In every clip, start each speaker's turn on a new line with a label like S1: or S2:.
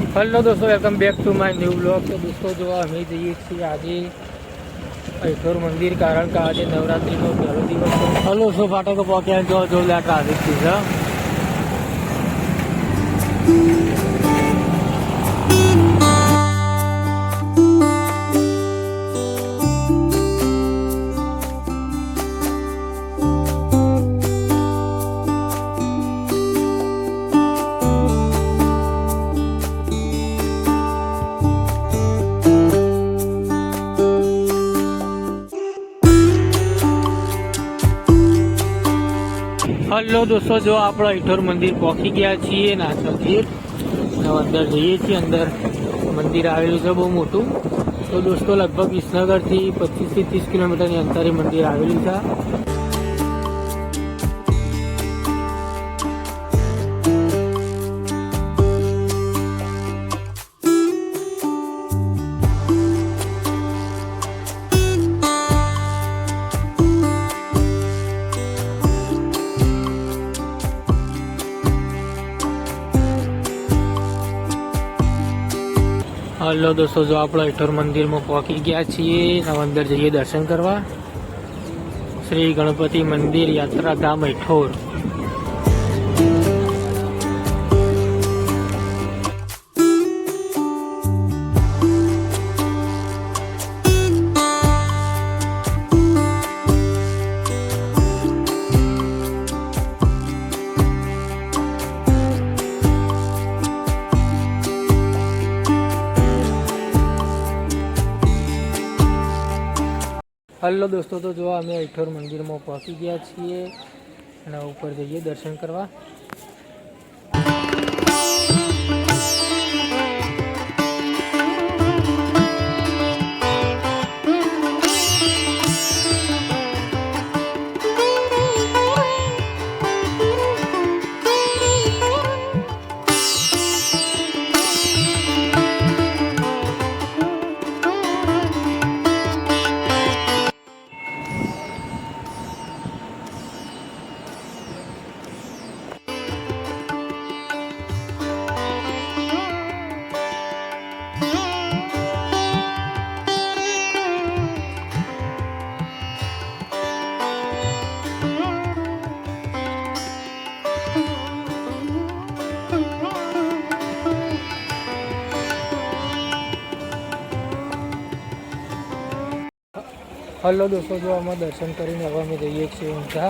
S1: Hello दोस्तों, welcome back to my new blog. तो दोस्तों जो અમે જઈએ છીએ આજે અઠોર મંદિર, કારણ કે આજે નવરાત્રિનો પહેલો દિવસ છે। હલો સો ફાટકો પહોંચ્યા જો જોરદાર ટ્રાફિક છે। हेलो दोस्तों, जो आप अठोर मंदिर पहुंची गया छे नाचलगीर अंदर जाइए छे। अंदर मंदिर आवेलू है बहुत मोटू। तो दोस्तों लगभग विसनगर थी 25 થી 30 किलोमीटर अंतरे मंदिर आवेलू है। हेलो दोस्तों, जो आप अठोर मंदिर में पहुंची गया छे। अंदर जाइए दर्शन करवा। श्री गणपति मंदिर यात्रा धाम अठोर। हेलो दोस्तों, तो जो अमे अठोर मंदिर में पहुंची गया छे। ऊपर जाइए दर्शन करवा। हेलो दोस्तों, जो अमे दर्शन करीने हवे अमे जईए छीए ऊंझा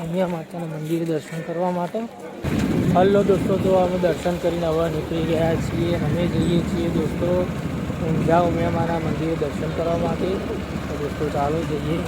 S1: अहिया माताना मंदिर दर्शन करवा माटे। हेलो दोस्तों, जो अमे दर्शन करीने हवे निकળી ગયા છીએ। अमे जईए छीए दोस्तों ऊंझा उमिया माना मंदिर दर्शन करवा माटे। तो दोस्तों चालो जईए।